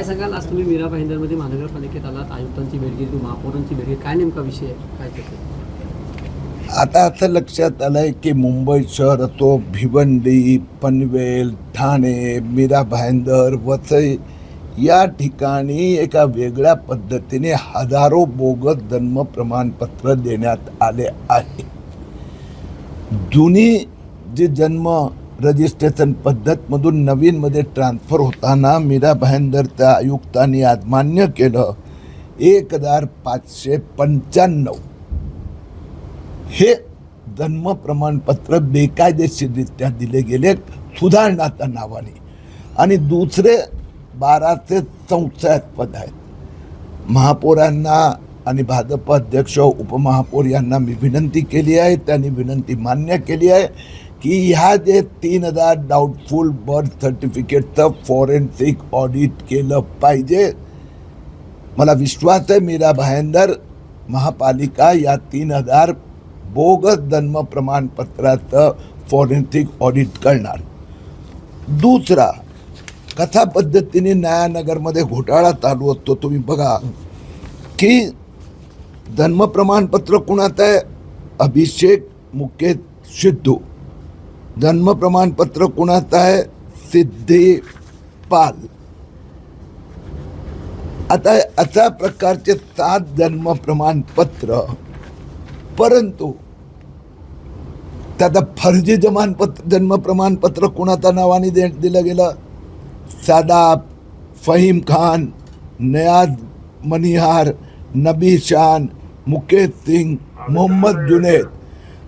काय सांगाल, आज तुम्ही मीरा भाईंदरमध्ये महानगरपालिकेत आलात, आयुक्तांची भेट घेतली, महापौरांची भेट घेतली, काय नेमका विषय आहे, काय त्याचं? आता असं लक्षात आलंय की मुंबई शहर असो, भिवंडी, पनवेल, ठाणे, मीरा भाईंदर, वसई या ठिकाणी एका वेगळ्या पद्धतीने हजारो बोगस जन्म प्रमाणपत्र देण्यात आले आहे. जुनी जी जन्म रजिस्ट्रेशन पद्धतमधून नवीनमध्ये ट्रान्सफर होताना मीरा भाईंदरच्या आयुक्तांनी आज मान्य केलं 1595 हे जन्म प्रमाणपत्र बेकायदेशीररित्या दिले गेले सुधारणाच्या नावाने, आणि दुसरे 12 संशयास्पद आहेत. महापौरांना आणि भाजप अध्यक्ष उपमहापौर यांना मी विनंती केली आहे, त्यांनी विनंती मान्य केली आहे की ह्या जे 3000 डाऊटफुल बर्थ सर्टिफिकेटचं फॉरेन्सिक ऑडिट केलं पाहिजे. मला विश्वास आहे मीरा भाईंदर महापालिका या 3000 बोगस जन्म प्रमाणपत्राचं फॉरेन्सिक ऑडिट करणार. दुसरा, कथा पद्धतीने न्यायानगरमध्ये घोटाळा चालू असतो. तुम्ही बघा की जन्म प्रमाणपत्र कुणाचं आहे? अभिषेक मुकेश सिद्धू. जन्म प्रमाणपत्र कुणाचं आहे? सिद्धी पाल. आता अशा प्रकारचे 7 जन्म प्रमाणपत्र, परंतु त्याचा फर्जी जन्म प्रमाणपत्र कुणाच्या नावाने दिलं गेलं? सादाब, फहीम खान, नयाज मनिहार, नबी शान, मुकेश सिंग, मोहम्मद जुनेद.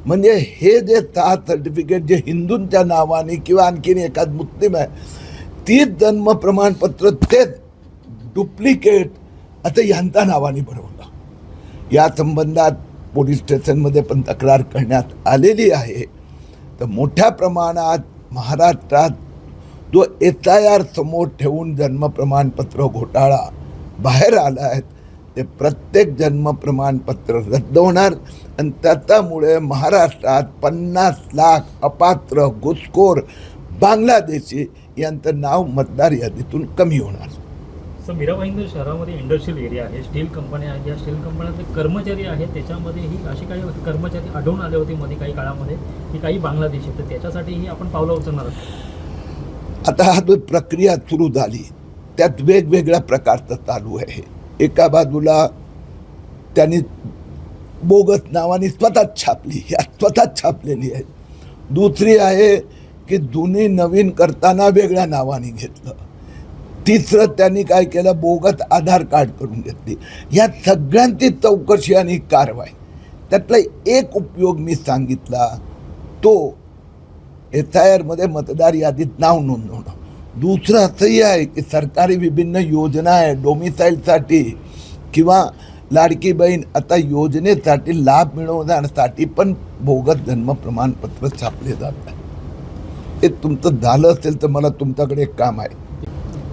म्हणजे हे जे 7 सर्टिफिकेट जे हिंदूंच्या नावाने किंवा आणखीन एखाद मुस्लिम आहे, 30 जन्म प्रमाणपत्र तेच डुप्लिकेट आता यांच्या नावाने बनवलं. या संबंधात पोलीस स्टेशनमध्ये पण तक्रार करण्यात आलेली आहे. तर मोठ्या प्रमाणात महाराष्ट्रात जो SIR समोर ठेवून जन्म प्रमाणपत्र घोटाळा बाहेर आला आहे, ते प्रत्येक जन्म प्रमाणपत्र रद्द होणार, आणि त्याच्यामुळे महाराष्ट्रात 50 लाख अपात्र घुसखोर बांगलादेशी यांचं नाव मतदार यादीतून कमी होणार. सर, मीरा भाईंदर शहरामध्ये इंडस्ट्रियल एरिया आहे, स्टील कंपन्या आहेत. या स्टील कंपन्याचे कर्मचारी आहेत, त्याच्यामध्ये ही अशी काही कर्मचारी आढळून आले होते मध्ये काही काळामध्ये की काही बांगलादेशी, तर त्याच्यासाठीही आपण पावलं उचलणार आहोत. आता हा जो प्रक्रिया सुरू झाली त्यात वेगवेगळ्या प्रकारचं चालू आहे. एका बाजूला त्यांनी बोगस नावाने स्वतःच छापली, ह्या स्वतःच छापलेली आहे. दुसरी आहे की जुनी नवीन करताना वेगळ्या नावाने घेतलं. तिसरं त्यांनी काय केलं, बोगस आधार कार्ड करून घेतली. या सगळ्यांची चौकशी आणि कारवाई. त्यातला एक उपयोग मी सांगितला, तो SIR मध्ये मतदार यादीत नाव नोंदवणं. दुसरं असंही आहे की सरकारी विभिन्न योजना आहे डोमिसाईलसाठी किंवा लाडकी बहीण, आता योजनेसाठी लाभ मिळवण्यासाठी पण बोगस जन्म प्रमाणपत्र छापले जात आहे. हे तुमचं झालं असेल तर मला तुमच्याकडे एक काम आहे.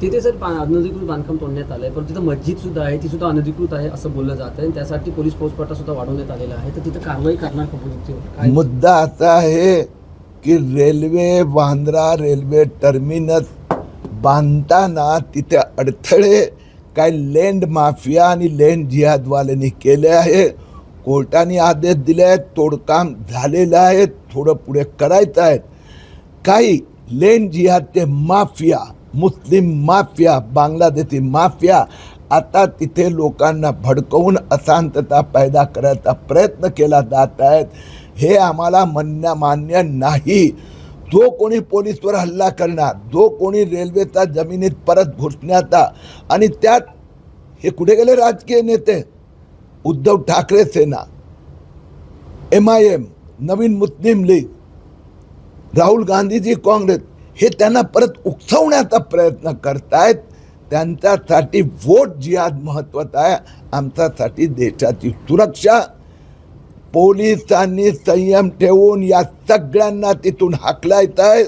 तिथे सर अनधिकृत बांधकाम तोडण्यात आलं आहे, पण तिथं मस्जिद सुद्धा आहे, ती सुद्धा अनधिकृत आहे असं बोललं जात आहे, आणि त्यासाठी पोलीस फौजफाटा सुद्धा वाढवण्यात आलेला आहे. तर तिथं कारवाई करणार का पोलीस? मुद्दा असा आहे की रेल्वे वांद्रा रेल्वे टर्मिनस बांधताना तिथे अडथळे काय लँड माफिया आणि लँड जिहादवाल्यांनी केले आहे. कोर्टाने आदेश दिले आहेत, तोडकाम झालेलं आहे, थोडं पुढे करायचं आहे. काही लँड जिहादचे माफिया, मुस्लिम माफिया, बांगलादेशी माफिया आता तिथे लोकांना भडकवून अशांतता पैदा करायचा प्रयत्न केला जात आहेत. हे आम्हाला मान्य नाही. जो कोणी पोलीसवर हल्ला करणार, जो कोणी रेल्वेचा जमिनीत परत घुसण्याचा, आणि त्यात हे कुठे गेले राजकीय नेते? उद्धव ठाकरे सेना, MIM, नवीन मुस्लिम लीग, राहुल गांधीजी काँग्रेस, हे त्यांना परत उकसवण्याचा प्रयत्न करतायत. त्यांच्यासाठी वोट जिहाद महत्त्वाचा आहे, आमच्यासाठी देशाची सुरक्षा. पोलिसांनी संयम ठेवून या सगळ्यांना तिथून हाकलायचं आहे,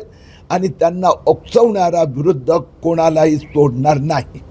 आणि त्यांना उकसवणारा विरुद्ध कोणालाही सोडणार नाही.